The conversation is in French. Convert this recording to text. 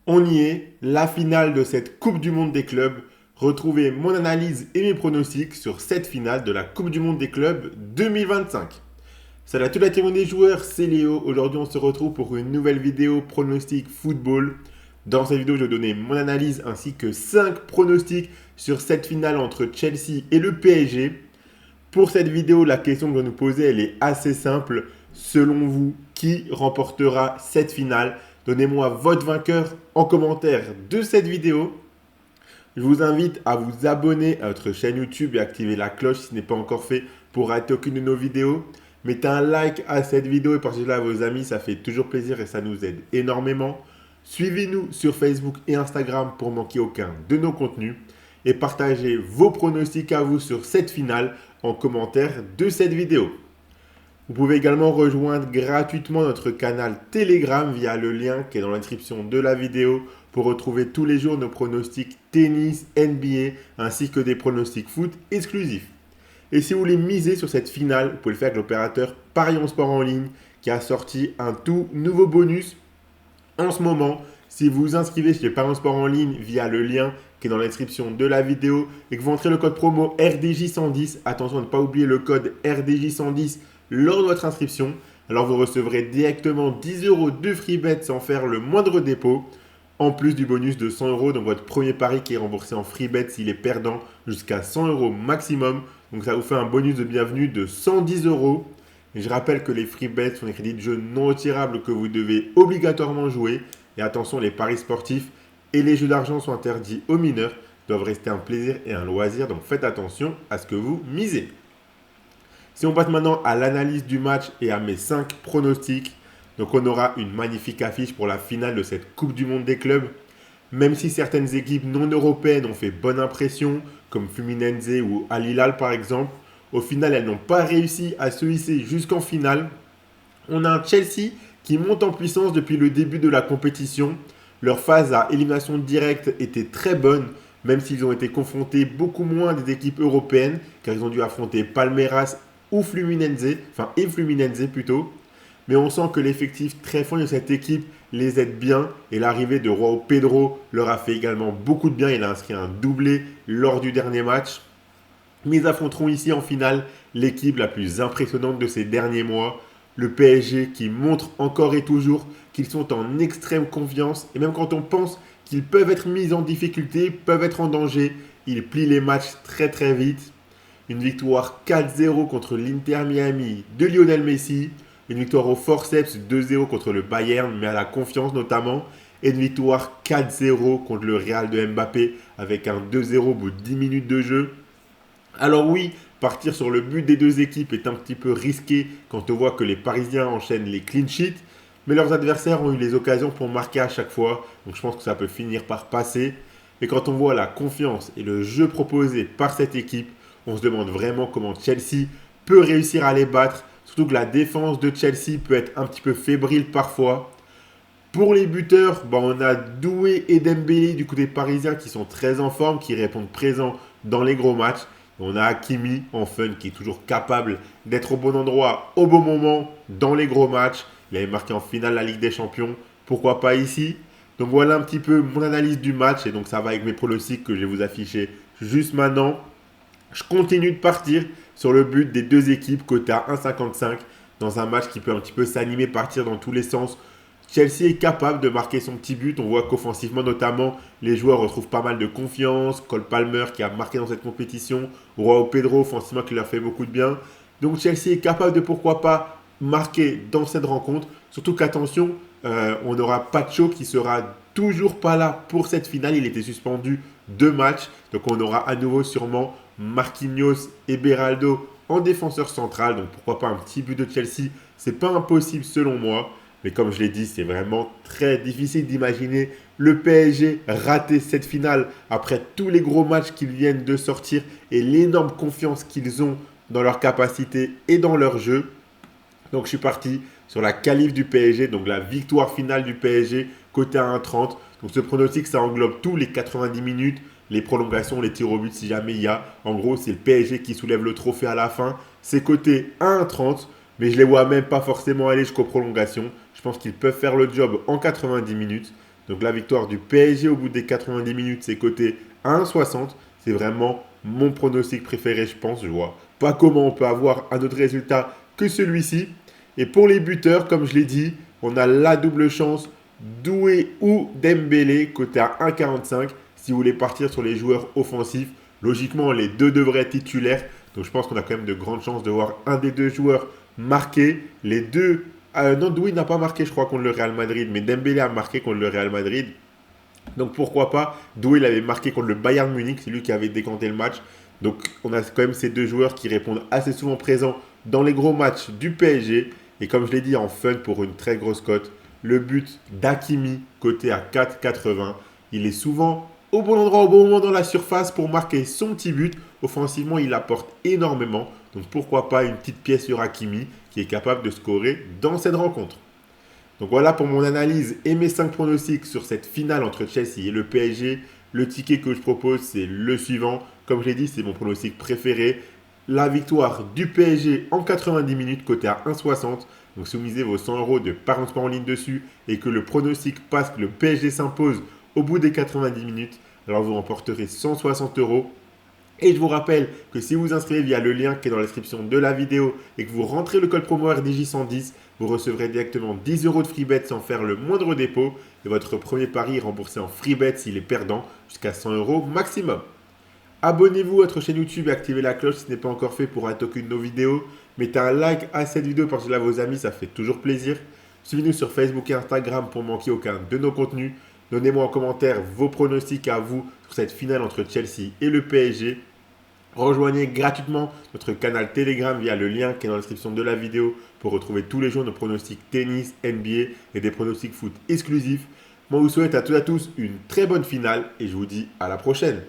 On y est, la finale de cette Coupe du Monde des clubs. Retrouvez mon analyse et mes pronostics sur cette finale de la Coupe du Monde des clubs 2025. Salut à toute la team des joueurs, c'est Léo. Aujourd'hui, on se retrouve pour une nouvelle vidéo pronostic football. Dans cette vidéo, je vais donner mon analyse ainsi que 5 pronostics sur cette finale entre Chelsea et le PSG. Pour cette vidéo, la question que je vais nous poser, elle est assez simple. Selon vous, qui remportera cette finale? Donnez-moi votre vainqueur en commentaire de cette vidéo. Je vous invite à vous abonner à notre chaîne YouTube et activer la cloche si ce n'est pas encore fait pour rater aucune de nos vidéos. Mettez un like à cette vidéo et partagez-la à vos amis, ça fait toujours plaisir et ça nous aide énormément. Suivez-nous sur Facebook et Instagram pour manquer aucun de nos contenus et partagez vos pronostics à vous sur cette finale en commentaire de cette vidéo. Vous pouvez également rejoindre gratuitement notre canal Telegram via le lien qui est dans l'inscription de la vidéo pour retrouver tous les jours nos pronostics tennis, NBA ainsi que des pronostics foot exclusifs. Et si vous voulez miser sur cette finale, vous pouvez le faire avec l'opérateur Paris en sport en ligne qui a sorti un tout nouveau bonus en ce moment. Si vous vous inscrivez chez Paris en sport en ligne via le lien qui est dans l'inscription de la vidéo et que vous entrez le code promo RDJ110, attention à ne pas oublier le code RDJ110 lors de votre inscription, alors vous recevrez directement 10 euros de free bet sans faire le moindre dépôt, en plus du bonus de 100 euros dans votre premier pari qui est remboursé en free bet s'il est perdant jusqu'à 100 euros maximum. Donc ça vous fait un bonus de bienvenue de 110 euros. Et je rappelle que les free bets sont des crédits de jeu non retirables que vous devez obligatoirement jouer. Et attention, les paris sportifs et les jeux d'argent sont interdits aux mineurs, doivent rester un plaisir et un loisir. Donc faites attention à ce que vous misez. Si on passe maintenant à l'analyse du match et à mes 5 pronostics, donc on aura une magnifique affiche pour la finale de cette Coupe du Monde des clubs. Même si certaines équipes non européennes ont fait bonne impression, comme Fluminense ou Al Hilal par exemple, au final elles n'ont pas réussi à se hisser jusqu'en finale. On a un Chelsea qui monte en puissance depuis le début de la compétition. Leur phase à élimination directe était très bonne, même s'ils ont été confrontés beaucoup moins des équipes européennes, car ils ont dû affronter Palmeiras ou Fluminense plutôt. Mais on sent que l'effectif très fort de cette équipe les aide bien et l'arrivée de João Pedro leur a fait également beaucoup de bien. Il a inscrit un doublé lors du dernier match. Mais ils affronteront ici en finale l'équipe la plus impressionnante de ces derniers mois, le PSG qui montre encore et toujours qu'ils sont en extrême confiance et même quand on pense qu'ils peuvent être mis en difficulté, peuvent être en danger, ils plient les matchs très très vite. Une victoire 4-0 contre l'Inter Miami de Lionel Messi. Une victoire au forceps 2-0 contre le Bayern, mais à la confiance notamment. Et une victoire 4-0 contre le Real de Mbappé avec un 2-0 au bout de 10 minutes de jeu. Alors oui, partir sur le but des deux équipes est un petit peu risqué quand on voit que les Parisiens enchaînent les clean sheets. Mais leurs adversaires ont eu les occasions pour marquer à chaque fois. Donc je pense que ça peut finir par passer. Et quand on voit la confiance et le jeu proposé par cette équipe, on se demande vraiment comment Chelsea peut réussir à les battre. Surtout que la défense de Chelsea peut être un petit peu fébrile parfois. Pour les buteurs, on a Doué et Dembélé du côté parisien qui sont très en forme, qui répondent présents dans les gros matchs. On a Hakimi en fun qui est toujours capable d'être au bon endroit au bon moment dans les gros matchs. Il avait marqué en finale la Ligue des Champions. Pourquoi pas ici? Donc voilà un petit peu mon analyse du match et donc ça va avec mes pronostics que je vais vous afficher juste maintenant. Je continue de partir sur le but des deux équipes côté à 1,55 dans un match qui peut un petit peu s'animer, partir dans tous les sens. Chelsea est capable de marquer son petit but. On voit qu'offensivement, notamment, les joueurs retrouvent pas mal de confiance. Cole Palmer qui a marqué dans cette compétition. João Pedro, offensivement, qui leur fait beaucoup de bien. Donc Chelsea est capable de pourquoi pas marquer dans cette rencontre. Surtout qu'attention, on aura Pacho qui sera toujours pas là pour cette finale. Il était suspendu 2 matchs. Donc on aura à nouveau sûrement Marquinhos et Beraldo en défenseur central. Donc pourquoi pas un petit but de Chelsea. C'est pas impossible selon moi. Mais comme je l'ai dit, c'est vraiment très difficile d'imaginer le PSG rater cette finale après tous les gros matchs qu'ils viennent de sortir et l'énorme confiance qu'ils ont dans leur capacité et dans leur jeu. Donc je suis parti sur la qualif du PSG, donc la victoire finale du PSG, côté à 1,30. Donc ce pronostic, ça englobe tous les 90 minutes, les prolongations, les tirs au but si jamais il y a. En gros, c'est le PSG qui soulève le trophée à la fin. C'est côté à 1,30, mais je ne les vois même pas forcément aller jusqu'aux prolongations. Je pense qu'ils peuvent faire le job en 90 minutes. Donc la victoire du PSG au bout des 90 minutes, c'est coté à 1,60. C'est vraiment mon pronostic préféré, je pense. Je vois pas comment on peut avoir un autre résultat que celui-ci. Et pour les buteurs, comme je l'ai dit, on a la double chance Doué ou Dembélé, côté à 1,45. Si vous voulez partir sur les joueurs offensifs, logiquement, les deux devraient être titulaires. Donc je pense qu'on a quand même de grandes chances de voir un des deux joueurs marquer. Les deux. Non, Doué n'a pas marqué, je crois, contre le Real Madrid, mais Dembélé a marqué contre le Real Madrid. Donc pourquoi pas. Doué, il avait marqué contre le Bayern Munich, c'est lui qui avait décanté le match. Donc on a quand même ces deux joueurs qui répondent assez souvent présents dans les gros matchs du PSG. Et comme je l'ai dit en fun pour une très grosse cote, le but d'Hakimi, coté à 4,80. Il est souvent au bon endroit, au bon moment dans la surface pour marquer son petit but. Offensivement, il apporte énormément. Donc pourquoi pas une petite pièce sur Hakimi qui est capable de scorer dans cette rencontre. Donc voilà pour mon analyse et mes 5 pronostics sur cette finale entre Chelsea et le PSG. Le ticket que je propose, c'est le suivant. Comme je l'ai dit, c'est mon pronostic préféré. La victoire du PSG en 90 minutes, côté à 1,60. Donc si vous misez vos 100 euros de pariement en ligne dessus et que le pronostic passe, que le PSG s'impose au bout des 90 minutes, alors vous remporterez 160 euros. Et je vous rappelle que si vous vous inscrivez via le lien qui est dans la description de la vidéo et que vous rentrez le code promo RDJ110, vous recevrez directement 10 euros de free bet sans faire le moindre dépôt. Et votre premier pari est remboursé en free bet s'il est perdant, jusqu'à 100 euros maximum. Abonnez-vous à notre chaîne YouTube et activez la cloche si ce n'est pas encore fait pour rater aucune de nos vidéos. Mettez un like à cette vidéo, partagez-la à vos amis, ça fait toujours plaisir. Suivez-nous sur Facebook et Instagram pour ne manquer aucun de nos contenus. Donnez-moi en commentaire vos pronostics à vous sur cette finale entre Chelsea et le PSG. Rejoignez gratuitement notre canal Telegram via le lien qui est dans la description de la vidéo pour retrouver tous les jours nos pronostics tennis, NBA et des pronostics foot exclusifs. Moi, je vous souhaite à toutes et à tous une très bonne finale et je vous dis à la prochaine.